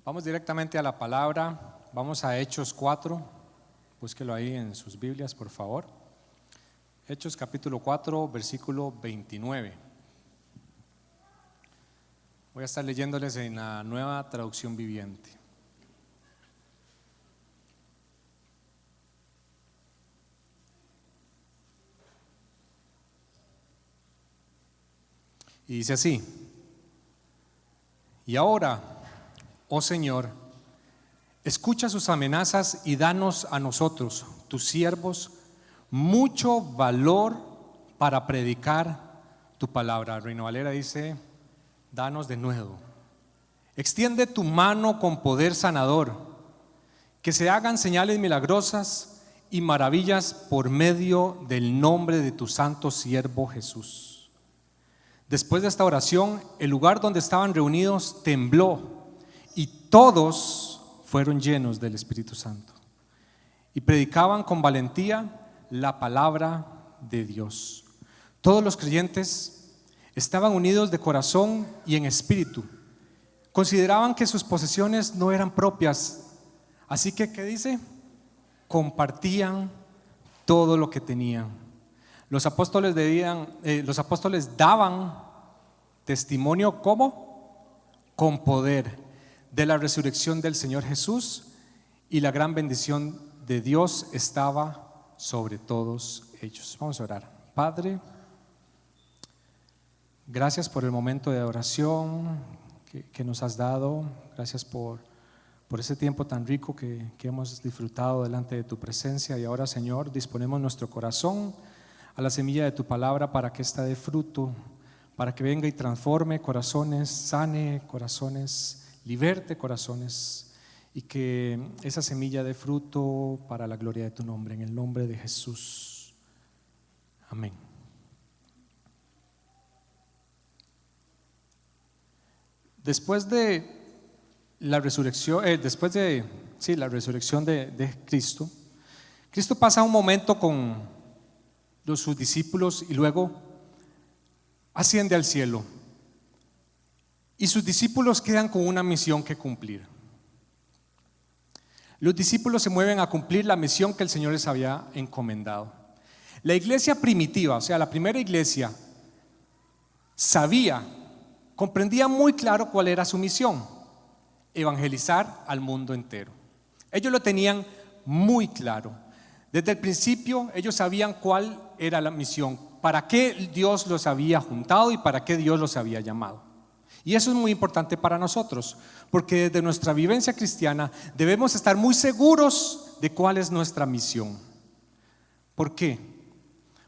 Vamos directamente a la palabra. Vamos a Hechos 4. Búsquelo ahí en sus Biblias, por favor. Hechos capítulo 4, versículo 29. Voy a estar leyéndoles en la Nueva Traducción Viviente. Y dice así: y ahora, oh Señor, escucha sus amenazas y danos a nosotros, tus siervos, mucho valor para predicar tu palabra. Reina Valera dice: danos de nuevo. Extiende tu mano con poder sanador, que se hagan señales milagrosas y maravillas por medio del nombre de tu santo siervo Jesús. Después de esta oración, el lugar donde estaban reunidos tembló y todos fueron llenos del Espíritu Santo y predicaban con valentía la palabra de Dios. Todos los creyentes estaban unidos de corazón y en espíritu. Consideraban que sus posesiones no eran propias, así que, ¿qué dice? Compartían todo lo que tenían. Los apóstoles daban testimonio, ¿cómo? Con poder de la resurrección del Señor Jesús, y la gran bendición de Dios estaba sobre todos ellos. Vamos a orar. Padre, gracias por el momento de oración que nos has dado. Gracias por ese tiempo tan rico que hemos disfrutado delante de tu presencia. Y ahora, Señor, disponemos nuestro corazón a la semilla de tu palabra para que ésta dé fruto, para que venga y transforme corazones, sane corazones, liberte corazones, y que esa semilla dé fruto para la gloria de tu nombre, en el nombre de Jesús. Amén. Después de la resurrección, la resurrección de Cristo, Cristo pasa un momento con sus discípulos y luego asciende al cielo, y sus discípulos quedan con una misión que cumplir. Los discípulos se mueven a cumplir la misión que el Señor les había encomendado. La iglesia primitiva, o sea, la primera iglesia, comprendía muy claro cuál era su misión: evangelizar al mundo entero. Ellos lo tenían muy claro. Desde el principio ellos sabían cuál era la misión, para qué Dios los había juntado y para qué Dios los había llamado. Y eso es muy importante para nosotros, porque desde nuestra vivencia cristiana debemos estar muy seguros de cuál es nuestra misión. ¿Por qué?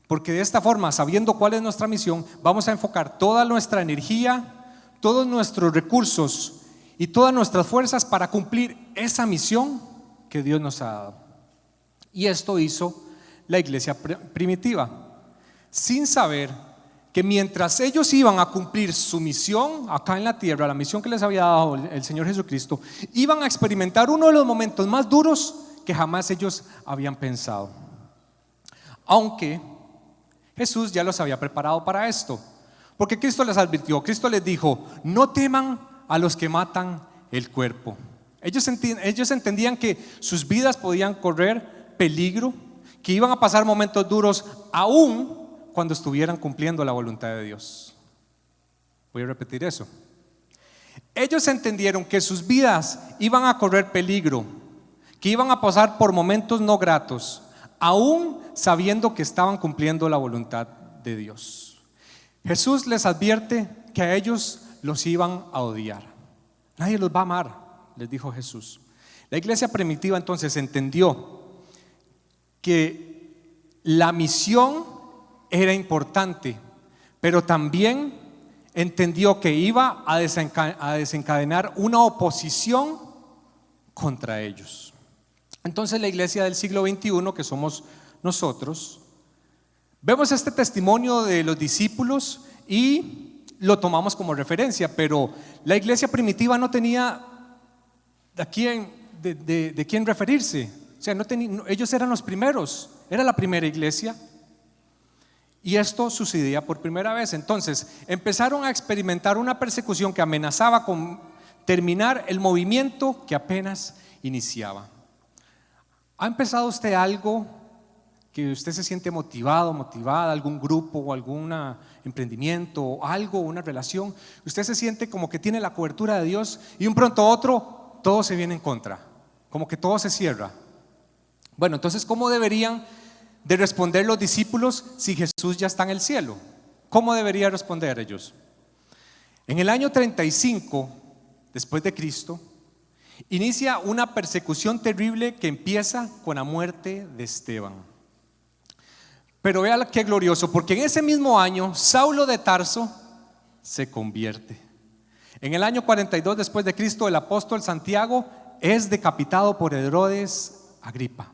Porque de esta forma, sabiendo cuál es nuestra misión, vamos a enfocar toda nuestra energía, todos nuestros recursos y todas nuestras fuerzas para cumplir esa misión que Dios nos ha dado. Y esto hizo la iglesia primitiva, sin saber que mientras ellos iban a cumplir su misión acá en la tierra, la misión que les había dado el Señor Jesucristo, iban a experimentar uno de los momentos más duros que jamás ellos habían pensado. Aunque Jesús ya los había preparado para esto, porque Cristo les advirtió, Cristo les dijo: no teman a los que matan el cuerpo. Ellos entendían que sus vidas podían correr peligro, que iban a pasar momentos duros aún cuando estuvieran cumpliendo la voluntad de Dios. Voy a repetir eso. Ellos entendieron que sus vidas iban a correr peligro, que iban a pasar por momentos no gratos, aún sabiendo que estaban cumpliendo la voluntad de Dios. Jesús les advierte que a ellos los iban a odiar. Nadie los va a amar, les dijo Jesús. La iglesia primitiva entonces entendió que la misión era importante, pero también entendió que iba a desencadenar una oposición contra ellos. Entonces la iglesia del siglo XXI, que somos nosotros, vemos este testimonio de los discípulos y lo tomamos como referencia, pero la iglesia primitiva no tenía de quién referirse. O sea, ellos eran los primeros, era la primera iglesia, y esto sucedía por primera vez. Entonces empezaron a experimentar una persecución que amenazaba con terminar el movimiento que apenas iniciaba. ¿Ha empezado usted algo que usted se siente motivado, motivada, algún grupo o algún emprendimiento o algo, una relación? Usted se siente como que tiene la cobertura de Dios y un pronto a otro todo se viene en contra, como que todo se cierra. Bueno, entonces, ¿cómo deberían de responder los discípulos si Jesús ya está en el cielo? ¿Cómo deberían responder ellos? En el año 35 después de Cristo, inicia una persecución terrible que empieza con la muerte de Esteban. Pero vea qué glorioso, porque en ese mismo año Saulo de Tarso se convierte. En el año 42 después de Cristo, el apóstol Santiago es decapitado por Herodes Agripa.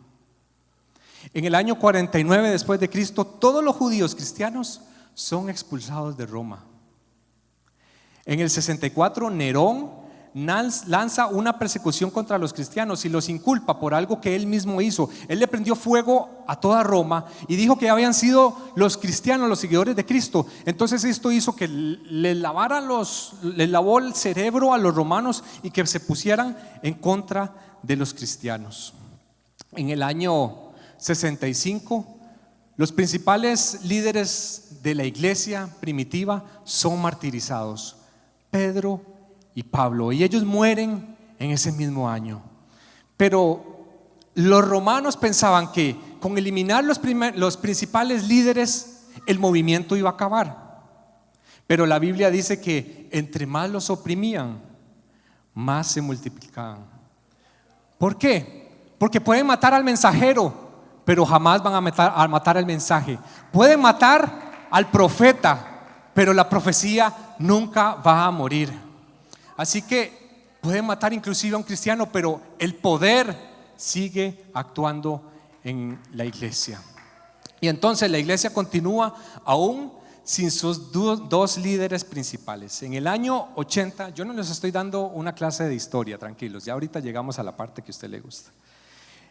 En el año 49 después de Cristo, todos los judíos cristianos son expulsados de Roma. En el 64, Nerón lanza una persecución contra los cristianos y los inculpa por algo que él mismo hizo. Él le prendió fuego a toda Roma y dijo que habían sido los cristianos, los seguidores de Cristo. Entonces esto hizo que les lavó el cerebro a los romanos y que se pusieran en contra de los cristianos. En el año 65, los principales líderes de la iglesia primitiva son martirizados: Pedro y Pablo, y ellos mueren en ese mismo año. Pero los romanos pensaban que con eliminar los principales líderes el movimiento iba a acabar. Pero la Biblia dice que entre más los oprimían, más se multiplicaban. ¿Por qué? Porque pueden matar al mensajero, pero jamás van a matar al mensaje. Pueden matar al profeta, pero la profecía nunca va a morir. Así que pueden matar inclusive a un cristiano, pero el poder sigue actuando en la iglesia. Y entonces la iglesia continúa aún sin sus dos líderes principales. En el año 80, yo no les estoy dando una clase de historia, tranquilos, ya ahorita llegamos a la parte que a usted le gusta.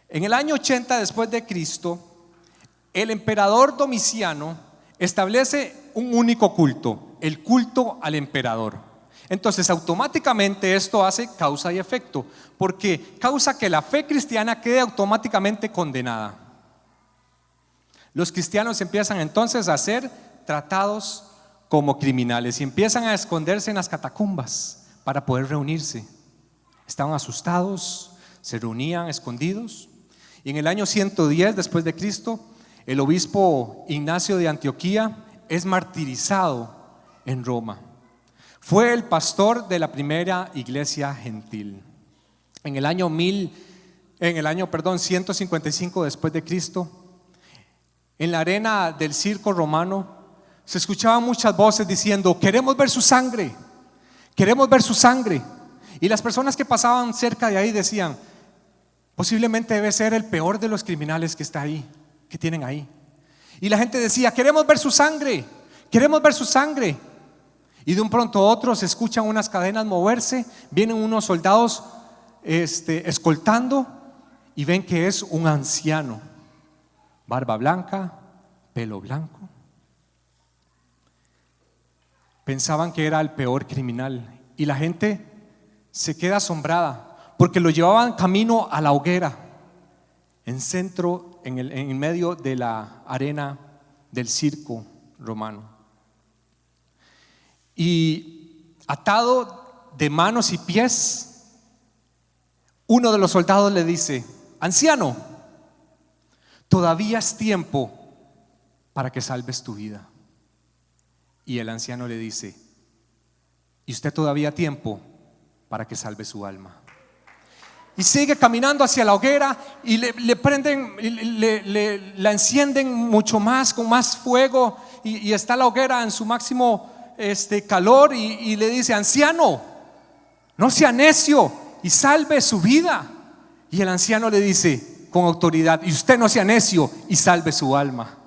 En el año 80 después de Cristo, el emperador Domiciano establece un único culto, el culto al emperador. Entonces automáticamente esto hace causa y efecto, porque causa que la fe cristiana quede automáticamente condenada. Los cristianos empiezan entonces a ser tratados como criminales y empiezan a esconderse en las catacumbas para poder reunirse. Estaban asustados, se reunían escondidos. Y en el año 110 después de Cristo, el obispo Ignacio de Antioquía es martirizado en Roma. Fue el pastor de la primera iglesia gentil. En el año 155 después de Cristo, en la arena del circo romano se escuchaban muchas voces diciendo: queremos ver su sangre, queremos ver su sangre. Y las personas que pasaban cerca de ahí decían: posiblemente debe ser el peor de los criminales que está ahí, que tienen ahí. Y la gente decía: queremos ver su sangre, queremos ver su sangre. Y de un pronto a otro se escuchan unas cadenas moverse, vienen unos soldados escoltando y ven que es un anciano, barba blanca, pelo blanco. Pensaban que era el peor criminal y la gente se queda asombrada porque lo llevaban camino a la hoguera, en medio de la arena del circo romano. Y atado de manos y pies, uno de los soldados le dice: anciano, todavía es tiempo para que salves tu vida. Y el anciano le dice: y usted todavía ha tiempo para que salve su alma. Y sigue caminando hacia la hoguera y le prenden, la encienden mucho más, con más fuego, y está la hoguera en su máximo calor, y le dice: anciano, no sea necio y salve su vida. Y el anciano le dice con autoridad: y usted no sea necio y salve su alma.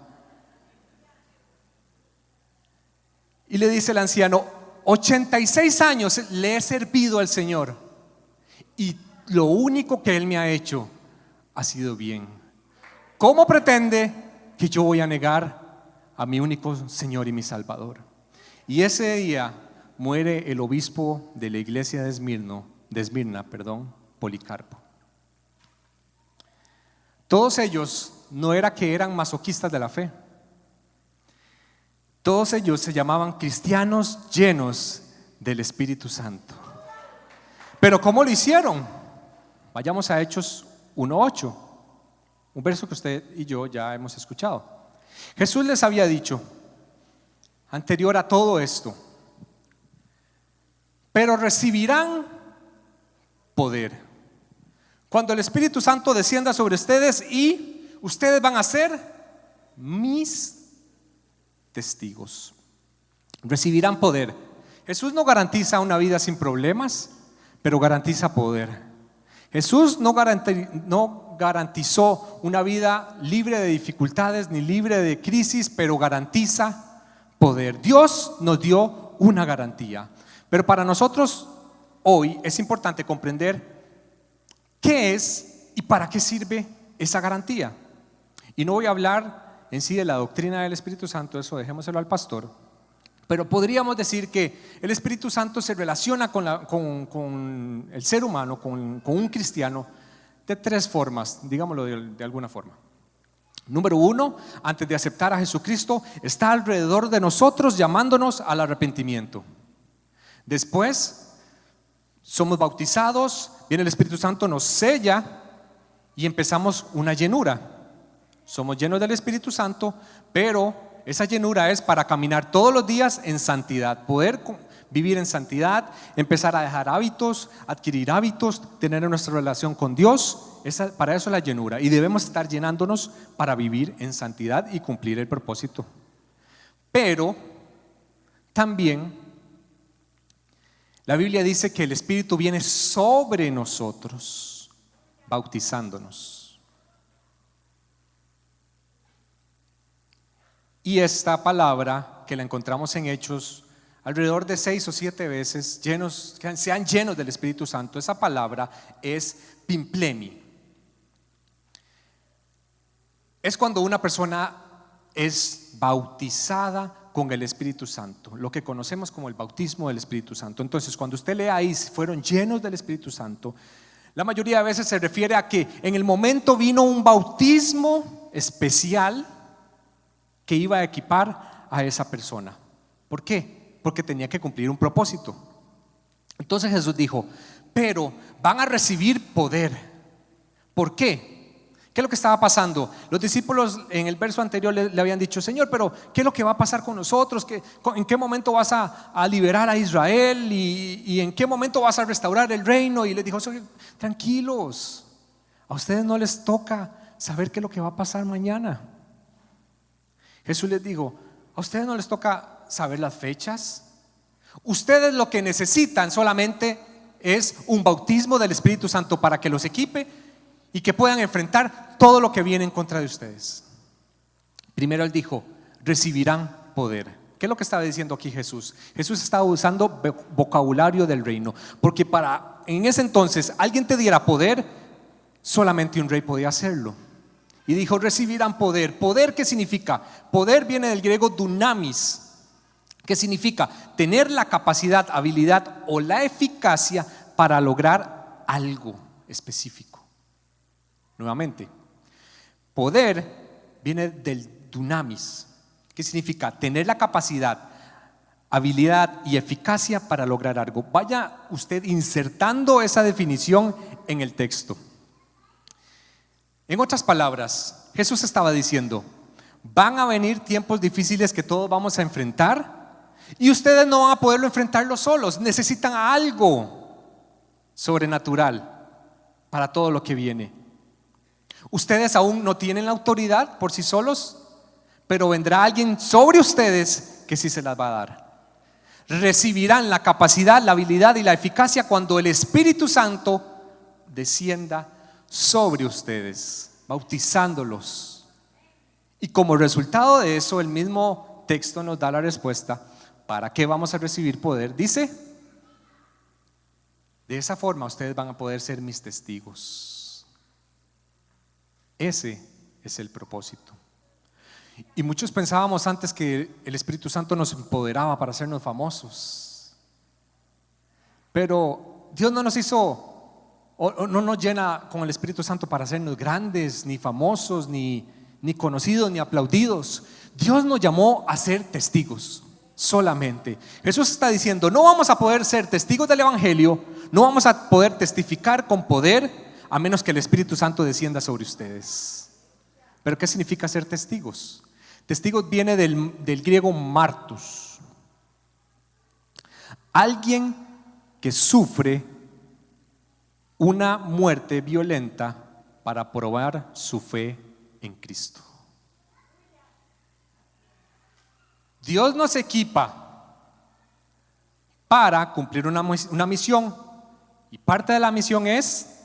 Y le dice el anciano: 86 años le he servido al Señor y lo único que Él me ha hecho ha sido bien. ¿Cómo pretende que yo voy a negar a mi único Señor y mi Salvador? Y ese día muere el obispo de la iglesia de Esmirno, Esmirna, Policarpo. Todos ellos no era que eran masoquistas de la fe. Todos ellos se llamaban cristianos llenos del Espíritu Santo. Pero ¿cómo lo hicieron? Vayamos a Hechos 1:8, un verso que usted y yo ya hemos escuchado. Jesús les había dicho, anterior a todo esto, pero recibirán poder cuando el Espíritu Santo descienda sobre ustedes y ustedes van a ser mis testigos. Recibirán poder. Jesús no garantiza una vida sin problemas, pero garantiza poder. Jesús no garantizó una vida libre de dificultades ni libre de crisis, pero garantiza poder. Dios nos dio una garantía. Pero para nosotros hoy es importante comprender qué es y para qué sirve esa garantía. Y no voy a hablar en sí de la doctrina del Espíritu Santo, eso dejémoselo al pastor. Pero podríamos decir que el Espíritu Santo se relaciona con el ser humano, con un cristiano, de tres formas, digámoslo de alguna forma. Número uno, antes de aceptar a Jesucristo, está alrededor de nosotros llamándonos al arrepentimiento. Después, somos bautizados, viene el Espíritu Santo, nos sella y empezamos una llenura. Somos llenos del Espíritu Santo, pero esa llenura es para caminar todos los días en santidad, poder vivir en santidad, empezar a dejar hábitos, adquirir hábitos, tener nuestra relación con Dios. Para eso es la llenura, y debemos estar llenándonos para vivir en santidad y cumplir el propósito. Pero también la Biblia dice que el Espíritu viene sobre nosotros, bautizándonos. Y esta palabra que la encontramos en Hechos alrededor de 6 o 7 veces, que sean llenos del Espíritu Santo, esa palabra es pimplemi. Es cuando una persona es bautizada con el Espíritu Santo, lo que conocemos como el bautismo del Espíritu Santo. Entonces, cuando usted lee ahí, fueron llenos del Espíritu Santo, la mayoría de veces se refiere a que en el momento vino un bautismo especial que iba a equipar a esa persona. ¿Por qué? Porque tenía que cumplir un propósito. Entonces Jesús dijo, pero van a recibir poder. ¿Por qué? ¿Qué es lo que estaba pasando? Los discípulos en el verso anterior le habían dicho, Señor, pero ¿qué es lo que va a pasar con nosotros? ¿En qué momento vas a liberar a Israel? ¿Y en qué momento vas a restaurar el reino? Y les dijo, tranquilos, a ustedes no les toca saber qué es lo que va a pasar mañana. Jesús les dijo, a ustedes no les toca saber las fechas. Ustedes lo que necesitan solamente es un bautismo del Espíritu Santo para que los equipe y que puedan enfrentar todo lo que viene en contra de ustedes. Primero él dijo, recibirán poder. ¿Qué es lo que estaba diciendo aquí Jesús? Jesús estaba usando vocabulario del reino, porque para en ese entonces alguien te diera poder, solamente un rey podía hacerlo. Y dijo, recibirán poder. ¿Poder qué significa? Poder viene del griego dunamis, que significa tener la capacidad, habilidad o la eficacia para lograr algo específico. Nuevamente, poder viene del dunamis, que significa tener la capacidad, habilidad y eficacia para lograr algo. Vaya usted insertando esa definición en el texto. En otras palabras, Jesús estaba diciendo, van a venir tiempos difíciles que todos vamos a enfrentar y ustedes no van a poderlo enfrentarlo solos, necesitan algo sobrenatural para todo lo que viene. Ustedes aún no tienen la autoridad por sí solos, pero vendrá alguien sobre ustedes que sí se las va a dar. Recibirán la capacidad, la habilidad y la eficacia cuando el Espíritu Santo descienda sobre ustedes, bautizándolos. Y como resultado de eso, el mismo texto nos da la respuesta. ¿Para qué vamos a recibir poder? Dice, de esa forma ustedes van a poder ser mis testigos. Ese es el propósito. Y muchos pensábamos antes que el Espíritu Santo nos empoderaba para hacernos famosos. Pero Dios no nos hizo o no nos llena con el Espíritu Santo para hacernos grandes, ni famosos, ni conocidos, ni aplaudidos. Dios nos llamó a ser testigos solamente. Jesús está diciendo: no vamos a poder ser testigos del Evangelio, no vamos a poder testificar con poder a menos que el Espíritu Santo descienda sobre ustedes. ¿Pero qué significa ser testigos? Testigos viene del griego martus, alguien que sufre una muerte violenta para probar su fe en Cristo. Dios nos equipa para cumplir una misión, y parte de la misión es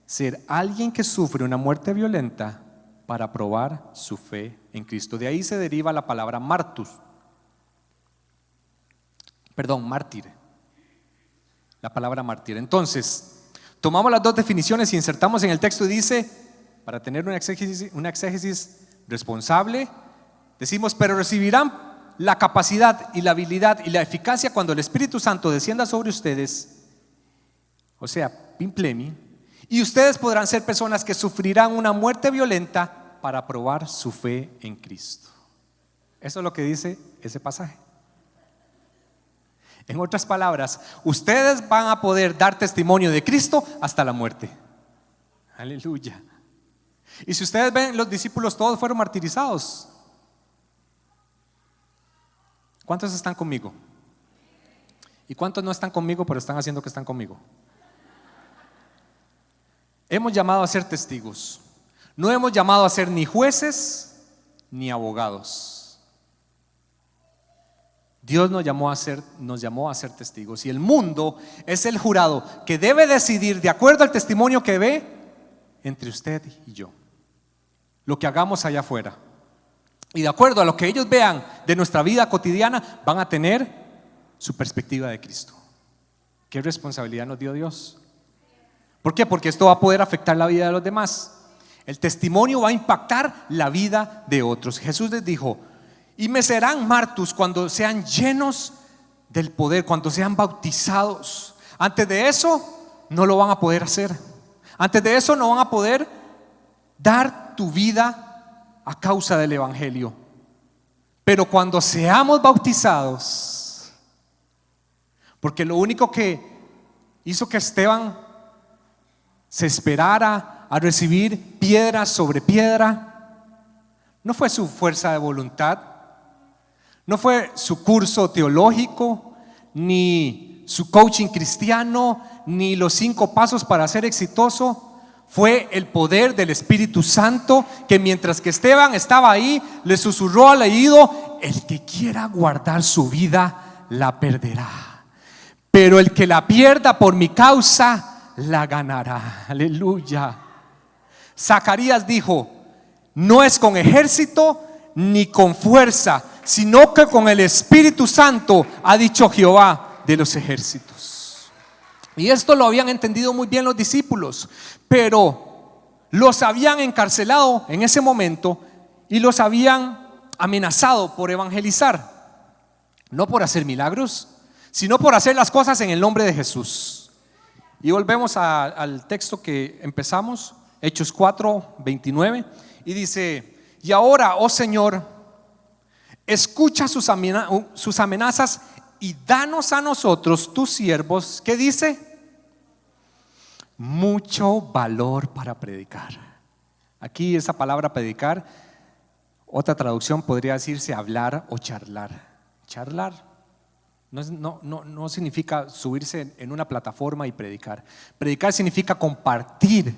ser alguien que sufre una muerte violenta para probar su fe en Cristo. De ahí se deriva la palabra mártir. La palabra mártir. Entonces, tomamos las dos definiciones y insertamos en el texto. Y dice, para tener una exégesis responsable, decimos: pero recibirán la capacidad y la habilidad y la eficacia cuando el Espíritu Santo descienda sobre ustedes, o sea, pimplemi, y ustedes podrán ser personas que sufrirán una muerte violenta para probar su fe en Cristo. Eso es lo que dice ese pasaje. En otras palabras, ustedes van a poder dar testimonio de Cristo hasta la muerte. Aleluya. Y si ustedes ven, los discípulos todos fueron martirizados. ¿Cuántos están conmigo? ¿Y cuántos no están conmigo pero están haciendo que están conmigo? Hemos llamado a ser testigos. No hemos llamado a ser ni jueces ni abogados. Dios nos llamó a ser testigos. Y el mundo es el jurado que debe decidir, de acuerdo al testimonio que ve, entre usted y yo, lo que hagamos allá afuera. Y de acuerdo a lo que ellos vean de nuestra vida cotidiana, van a tener su perspectiva de Cristo. ¿Qué responsabilidad nos dio Dios? ¿Por qué? Porque esto va a poder afectar la vida de los demás. El testimonio va a impactar la vida de otros. Jesús les dijo: y me serán martus cuando sean llenos del poder, cuando sean bautizados. Antes de eso no lo van a poder hacer. Antes de eso no van a poder dar tu vida a causa del Evangelio. Pero cuando seamos bautizados, porque lo único que hizo que Esteban se esperara a recibir piedra sobre piedra no fue su fuerza de voluntad, no fue su curso teológico, ni su coaching cristiano, ni los 5 pasos para ser exitoso. Fue el poder del Espíritu Santo, que mientras que Esteban estaba ahí, le susurró al oído: el que quiera guardar su vida la perderá, pero el que la pierda por mi causa la ganará. Aleluya. Zacarías dijo: no es con ejército ni con fuerza, sino que con el Espíritu Santo, ha dicho Jehová de los ejércitos. Y esto lo habían entendido muy bien los discípulos, pero los habían encarcelado en ese momento y los habían amenazado por evangelizar, no por hacer milagros, sino por hacer las cosas en el nombre de Jesús. Y volvemos al texto que empezamos, Hechos 4:29, y dice: y ahora, oh Señor, escucha sus amenazas y danos a nosotros, tus siervos, ¿qué dice? Mucho valor para predicar. Aquí esa palabra predicar, otra traducción podría decirse hablar o charlar. Charlar no significa subirse en una plataforma y predicar. Predicar significa compartir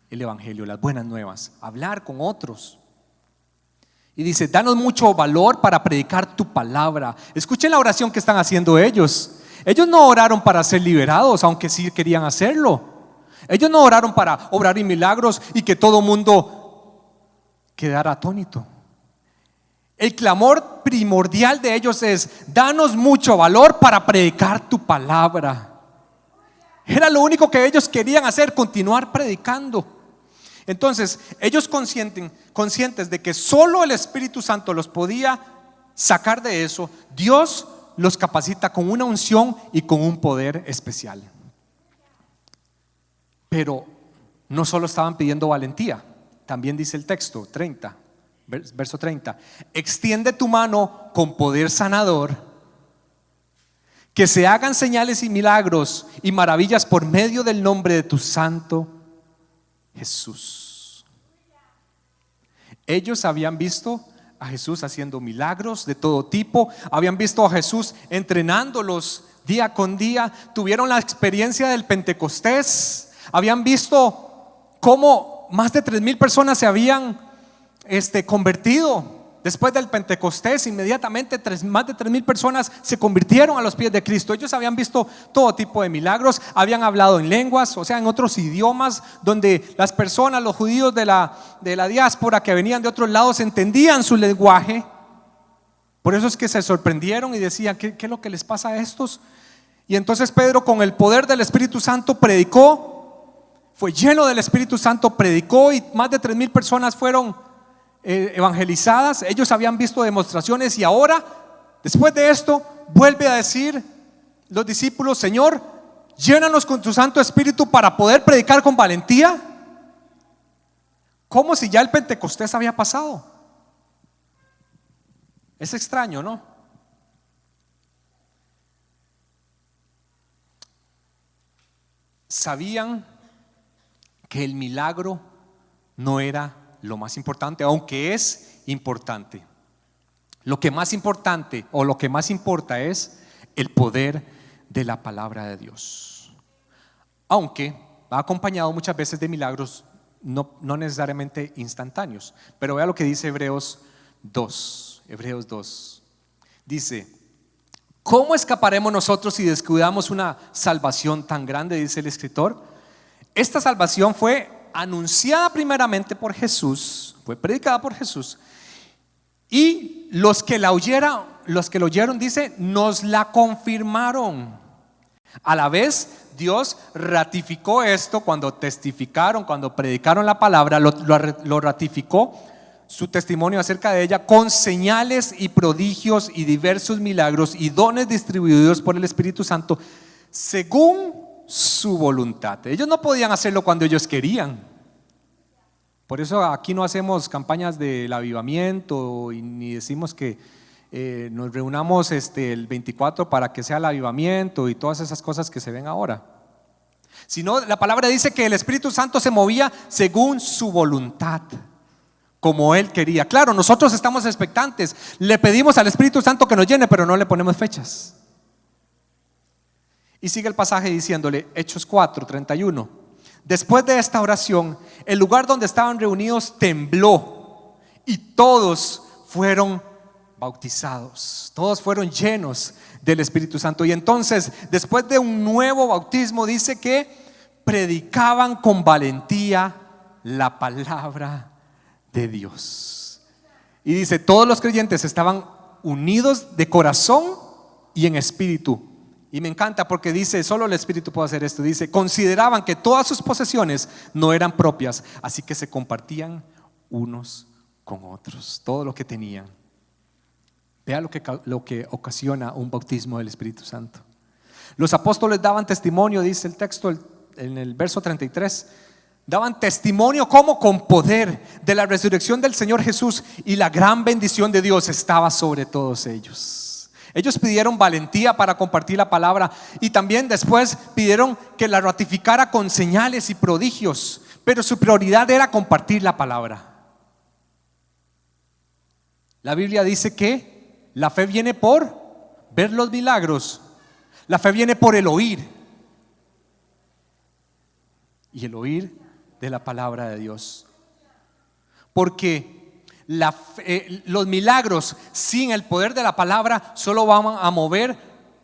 el Evangelio, las buenas nuevas, hablar con otros. Y dice: danos mucho valor para predicar tu palabra. Escuchen la oración que están haciendo ellos. Ellos no oraron para ser liberados, aunque sí querían hacerlo. Ellos no oraron para obrar en milagros y que todo mundo quedara atónito. El clamor primordial de ellos es: danos mucho valor para predicar tu palabra. Era lo único que ellos querían hacer, continuar predicando. Entonces, ellos conscientes de que solo el Espíritu Santo los podía sacar de eso, Dios los capacita con una unción y con un poder especial. Pero no solo estaban pidiendo valentía, también dice el texto 30, verso 30: extiende tu mano con poder sanador, que se hagan señales y milagros y maravillas por medio del nombre de tu santo Jesús. Ellos habían visto a Jesús haciendo milagros de todo tipo, habían visto a Jesús entrenándolos día con día, tuvieron la experiencia del Pentecostés, habían visto cómo más de 3,000 personas se habían convertido. Después del Pentecostés, inmediatamente más de 3,000 personas se convirtieron a los pies de Cristo. Ellos habían visto todo tipo de milagros, habían hablado en lenguas, o sea, en otros idiomas, donde las personas, los judíos de la diáspora que venían de otros lados entendían su lenguaje. Por eso es que se sorprendieron y decían: ¿qué es lo que les pasa a estos? Y entonces Pedro, con el poder del Espíritu Santo, predicó, fue lleno del Espíritu Santo, predicó, y más de 3,000 personas fueron evangelizadas. Ellos habían visto demostraciones, y ahora, después de esto, vuelve a decir los discípulos: Señor, llénanos con tu Santo Espíritu para poder predicar con valentía. Como si ya el Pentecostés había pasado. Es extraño, ¿no? Sabían que el milagro no era lo más importante, aunque es importante. Lo que más importante, o lo que más importa, es el poder de la palabra de Dios, aunque va acompañado muchas veces de milagros no necesariamente instantáneos. Pero vea lo que dice Hebreos 2. Dice: ¿cómo escaparemos nosotros si descuidamos una salvación tan grande? Dice el escritor. Esta salvación fue anunciada primeramente por Jesús, fue predicada por Jesús, y los que lo oyeron, dice, nos la confirmaron. A la vez, Dios ratificó esto cuando testificaron, cuando predicaron la palabra, lo ratificó su testimonio acerca de ella con señales y prodigios y diversos milagros y dones distribuidos por el Espíritu Santo según su voluntad. Ellos no podían hacerlo cuando ellos querían. Por eso aquí no hacemos campañas del avivamiento, y ni decimos que nos reunamos el 24 para que sea el avivamiento y todas esas cosas que se ven ahora. Sino la palabra dice que el Espíritu Santo se movía según su voluntad, como Él quería. Claro, nosotros estamos expectantes, le pedimos al Espíritu Santo que nos llene, pero no le ponemos fechas. Y sigue el pasaje diciéndole, Hechos 4:31: después de esta oración, el lugar donde estaban reunidos tembló, y todos fueron bautizados, todos fueron llenos del Espíritu Santo. Y entonces, después de un nuevo bautismo, dice que predicaban con valentía la palabra de Dios. Y dice, todos los creyentes estaban unidos de corazón y en espíritu. Y me encanta porque dice, solo el Espíritu puede hacer esto. Dice, consideraban que todas sus posesiones no eran propias, así que se compartían unos con otros, todo lo que tenían. Vea lo que ocasiona un bautismo del Espíritu Santo. Los apóstoles daban testimonio, dice el texto en el verso 33, daban testimonio como con poder de la resurrección del Señor Jesús, y la gran bendición de Dios estaba sobre todos ellos. Ellos pidieron valentía para compartir la palabra, y también después pidieron que la ratificara con señales y prodigios, pero su prioridad era compartir la palabra. La Biblia dice que la fe viene por ver los milagros, la fe viene por el oír, y el oír de la palabra de Dios. Porque los milagros sin el poder de la palabra solo van a mover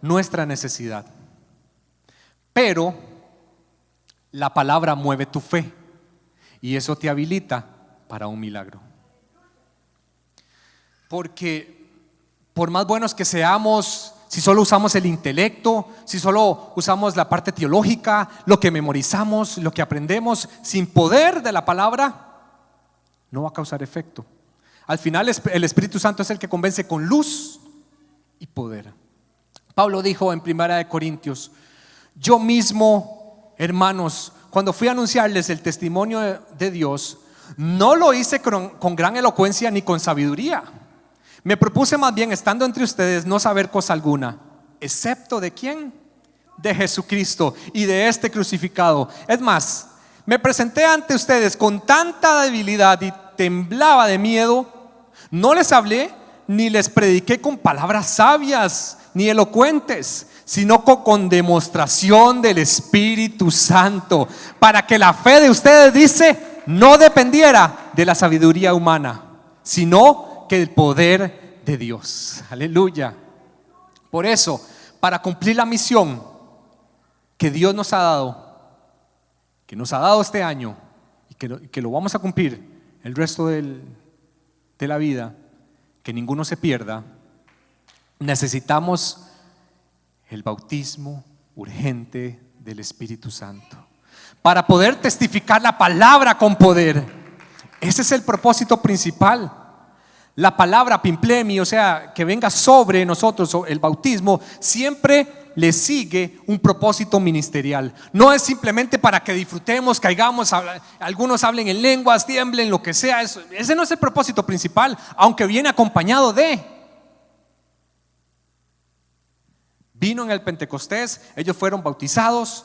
nuestra necesidad, pero la palabra mueve tu fe, y eso te habilita para un milagro. Porque por más buenos que seamos, si solo usamos el intelecto, si solo usamos la parte teológica, lo que memorizamos, lo que aprendemos, sin poder de la palabra, no va a causar efecto. Al final el Espíritu Santo es el que convence con luz y poder. Pablo dijo en 1 Corintios: yo mismo, hermanos, cuando fui a anunciarles el testimonio de Dios, no lo hice con gran elocuencia ni con sabiduría. Me propuse más bien, estando entre ustedes, no saber cosa alguna, excepto ¿de quién? De Jesucristo y de este crucificado. Es más, me presenté ante ustedes con tanta debilidad y temblaba de miedo. No les hablé ni les prediqué con palabras sabias ni elocuentes, sino con demostración del Espíritu Santo, para que la fe de ustedes, dice, no dependiera de la sabiduría humana, sino que el poder de Dios. Aleluya. Por eso, para cumplir la misión que Dios nos ha dado, que nos ha dado este año y que lo vamos a cumplir el resto de la vida, que ninguno se pierda, necesitamos el bautismo urgente del Espíritu Santo para poder testificar la palabra con poder. Ese es el propósito principal. La palabra pimplemi, o sea, que venga sobre nosotros, el bautismo, siempre le sigue un propósito ministerial. No es simplemente para que disfrutemos, caigamos, algunos hablen en lenguas, tiemblen, lo que sea. Ese no es el propósito principal, aunque viene acompañado de. Vino en el Pentecostés, ellos fueron bautizados,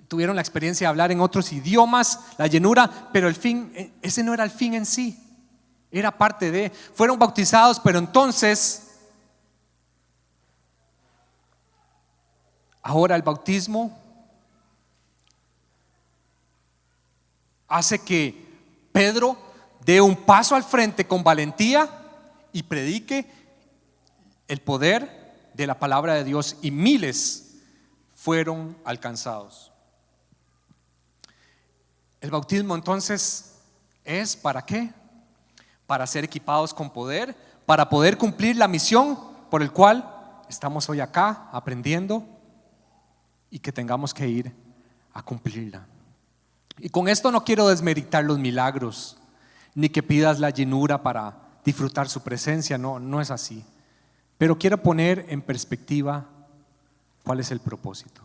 tuvieron la experiencia de hablar en otros idiomas, la llenura, pero el fin, ese no era el fin en sí, era parte de. Fueron bautizados, pero entonces ahora el bautismo hace que Pedro dé un paso al frente con valentía y predique el poder de la palabra de Dios, y miles fueron alcanzados. El bautismo entonces es ¿para qué? Para ser equipados con poder, para poder cumplir la misión por el cual estamos hoy acá aprendiendo y que tengamos que ir a cumplirla. Y con esto no quiero desmeritar los milagros, ni que pidas la llenura para disfrutar su presencia, no es así. Pero quiero poner en perspectiva cuál es el propósito.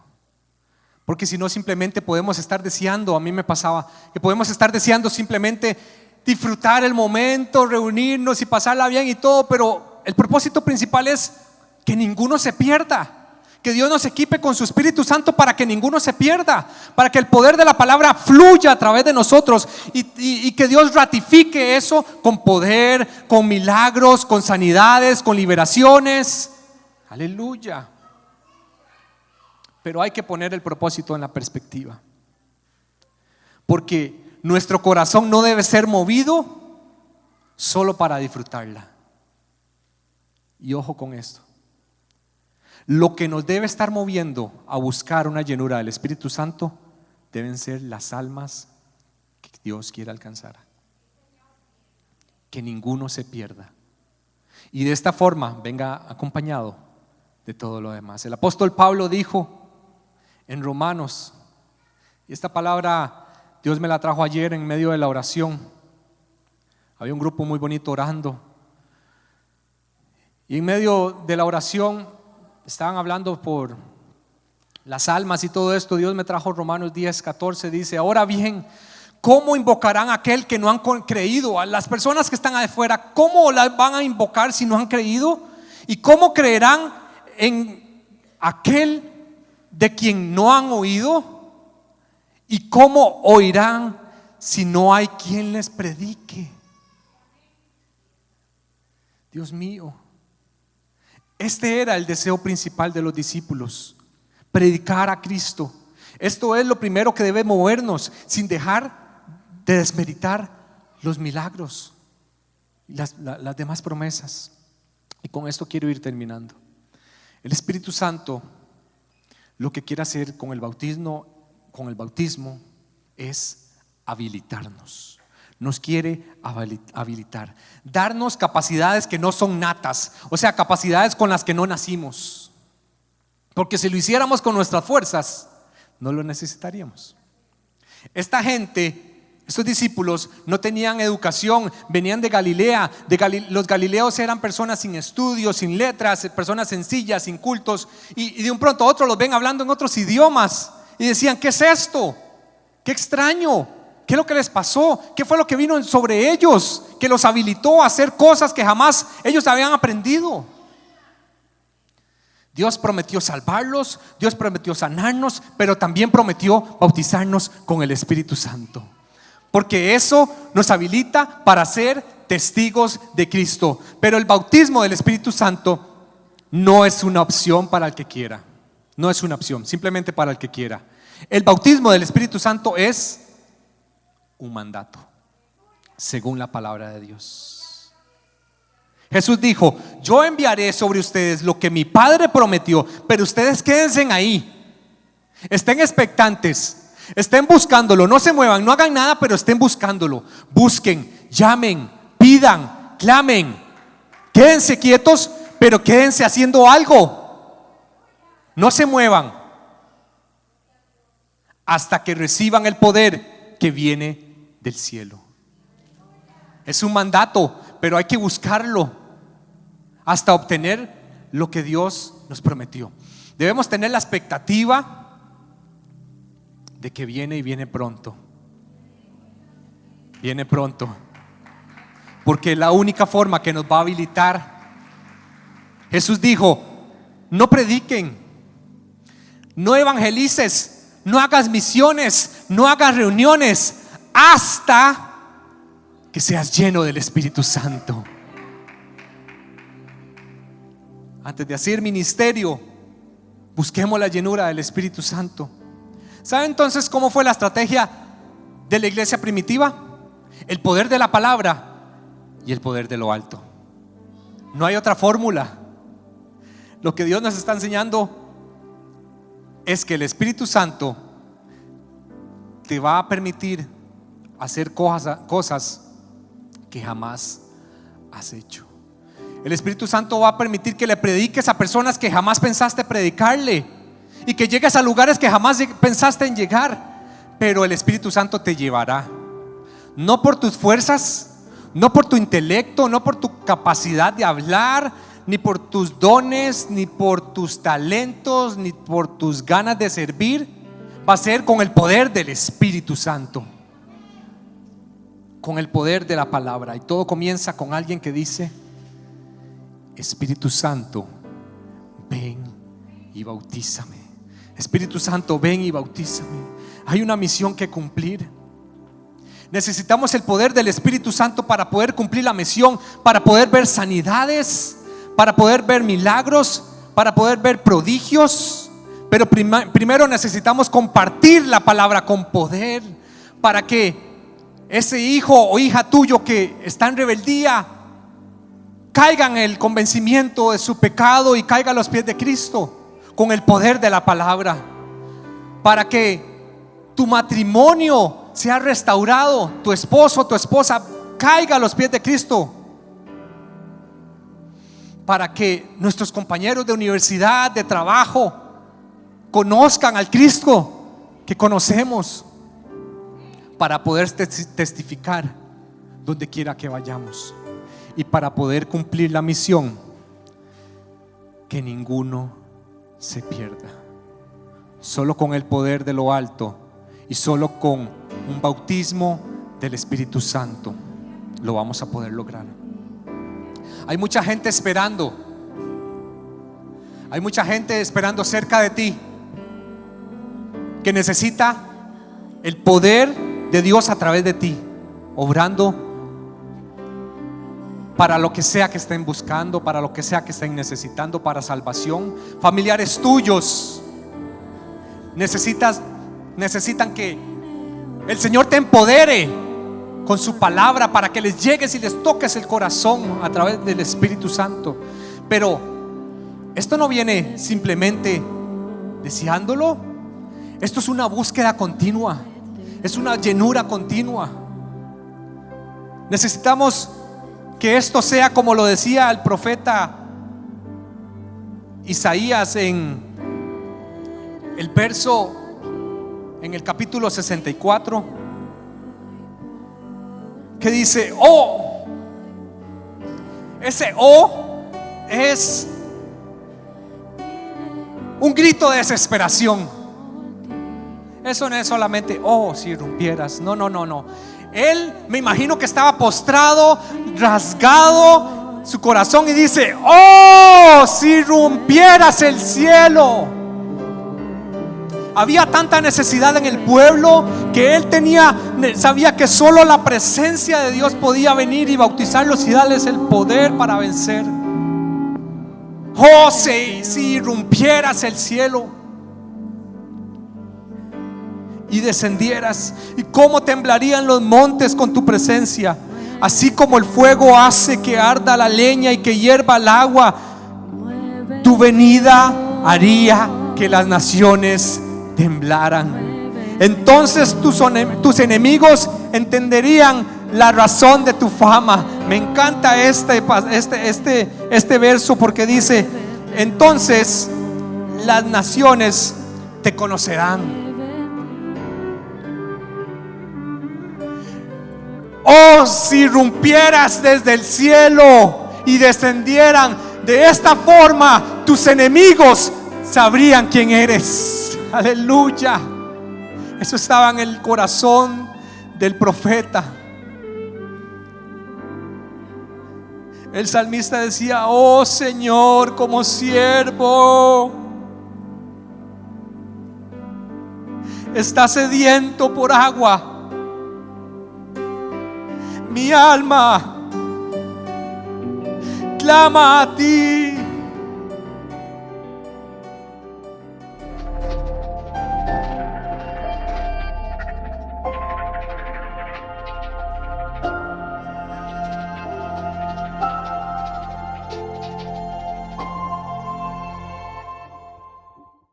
Porque si no, simplemente podemos estar deseando, a mí me pasaba, que podemos estar deseando simplemente disfrutar el momento, reunirnos y pasarla bien y todo, pero el propósito principal es que ninguno se pierda. Que Dios nos equipe con su Espíritu Santo para que ninguno se pierda, para que el poder de la palabra fluya a través de nosotros y que Dios ratifique eso con poder, con milagros, con sanidades, con liberaciones. Aleluya. Pero hay que poner el propósito en la perspectiva, porque nuestro corazón no debe ser movido solo para disfrutarla. Y ojo con esto. Lo que nos debe estar moviendo a buscar una llenura del Espíritu Santo deben ser las almas que Dios quiere alcanzar, que ninguno se pierda, y de esta forma venga acompañado de todo lo demás. El apóstol Pablo dijo en Romanos, y esta palabra Dios me la trajo ayer en medio de la oración. Había un grupo muy bonito orando, y en medio de la oración estaban hablando por las almas y todo esto. Dios me trajo Romanos 10:14, dice: ahora bien, ¿cómo invocarán a aquel que no han creído? A las personas que están afuera, ¿cómo las van a invocar si no han creído? ¿Y cómo creerán en aquel de quien no han oído? ¿Y cómo oirán si no hay quien les predique? Dios mío, este era el deseo principal de los discípulos: predicar a Cristo. Esto es lo primero que debe movernos, sin dejar de desmeritar los milagros y las demás promesas. Y con esto quiero ir terminando. El Espíritu Santo lo que quiere hacer con el bautismo es habilitarnos. Nos quiere habilitar, darnos capacidades que no son natas, o sea, capacidades con las que no nacimos, porque si lo hiciéramos con nuestras fuerzas no lo necesitaríamos. Esta gente, estos discípulos, no tenían educación, venían de Galilea. Los galileos eran personas sin estudios, sin letras, personas sencillas, incultos, y de un pronto a otro los ven hablando en otros idiomas y decían: ¿qué es esto? Qué extraño. ¿Qué es lo que les pasó? ¿Qué fue lo que vino sobre ellos que los habilitó a hacer cosas que jamás ellos habían aprendido? Dios prometió salvarlos, Dios prometió sanarnos, pero también prometió bautizarnos con el Espíritu Santo, porque eso nos habilita para ser testigos de Cristo. Pero el bautismo del Espíritu Santo no es una opción para el que quiera. No es una opción, simplemente para el que quiera. El bautismo del Espíritu Santo es un mandato, según la palabra de Dios. Jesús dijo: yo enviaré sobre ustedes lo que mi Padre prometió, pero ustedes quédense ahí, estén expectantes, estén buscándolo, no se muevan, no hagan nada, pero estén buscándolo. Busquen, llamen, pidan, clamen, quédense quietos, pero quédense haciendo algo. No se muevan hasta que reciban el poder que viene del cielo. Es un mandato, pero hay que buscarlo hasta obtener lo que Dios nos prometió. Debemos tener la expectativa de que viene, y viene pronto. Viene pronto, porque la única forma que nos va a habilitar. Jesús dijo: no prediquen, no evangelices, no hagas misiones, no hagas reuniones hasta que seas lleno del Espíritu Santo. Antes de hacer ministerio, busquemos la llenura del Espíritu Santo. ¿Sabe entonces cómo fue la estrategia de la iglesia primitiva? El poder de la palabra y el poder de lo alto. No hay otra fórmula. Lo que Dios nos está enseñando es que el Espíritu Santo te va a permitir hacer cosas que jamás has hecho. El Espíritu Santo va a permitir que le prediques a personas que jamás pensaste predicarle, y que llegues a lugares que jamás pensaste en llegar. Pero el Espíritu Santo te llevará, no por tus fuerzas, no por tu intelecto, no por tu capacidad de hablar, ni por tus dones, ni por tus talentos, ni por tus ganas de servir. Va a ser con el poder del Espíritu Santo, con el poder de la palabra. Y todo comienza con alguien que dice: Espíritu Santo, ven y bautízame. Espíritu Santo, ven y bautízame. Hay una misión que cumplir. Necesitamos el poder del Espíritu Santo para poder cumplir la misión, para poder ver sanidades, para poder ver milagros, para poder ver prodigios. Pero primero necesitamos compartir la palabra con poder, para que ese hijo o hija tuyo que está en rebeldía caiga en el convencimiento de su pecado y caiga a los pies de Cristo con el poder de la palabra, para que tu matrimonio sea restaurado, tu esposo, tu esposa caiga a los pies de Cristo, para que nuestros compañeros de universidad, de trabajo, conozcan al Cristo que conocemos, para poder testificar donde quiera que vayamos, y para poder cumplir la misión, que ninguno se pierda. Solo con el poder de lo alto y solo con un bautismo del Espíritu Santo lo vamos a poder lograr. Hay mucha gente esperando. Hay mucha gente esperando cerca de ti, que necesita el poder de Dios a través de ti, obrando para lo que sea que estén buscando, para lo que sea que estén necesitando, para salvación. Familiares tuyos necesitan que el Señor te empodere con su palabra, para que les llegues y les toques el corazón a través del Espíritu Santo. Pero esto no viene simplemente deseándolo. Esto es una búsqueda continua, es una llenura continua. Necesitamos que esto sea como lo decía el profeta Isaías en el verso, en el capítulo 64, que dice: oh, ese oh es un grito de desesperación. Eso no es solamente, oh, si rompieras. No, no, no, no. Él, me imagino que estaba postrado, rasgado su corazón, y dice: oh, si rompieras el cielo. Había tanta necesidad en el pueblo que él sabía que solo la presencia de Dios podía venir y bautizarlos y darles el poder para vencer. Oh, si rompieras el cielo y descendieras, y cómo temblarían los montes con tu presencia. Así como el fuego hace que arda la leña y que hierva el agua, tu venida haría que las naciones temblaran. Entonces tus enemigos entenderían la razón de tu fama. Me encanta este verso, porque dice: entonces las naciones te conocerán. Oh, si rompieras desde el cielo y descendieran, de esta forma tus enemigos sabrían quién eres. Aleluya. Eso estaba en el corazón del profeta. El salmista decía: oh Señor, como siervo está sediento por agua. Mi alma clama a ti.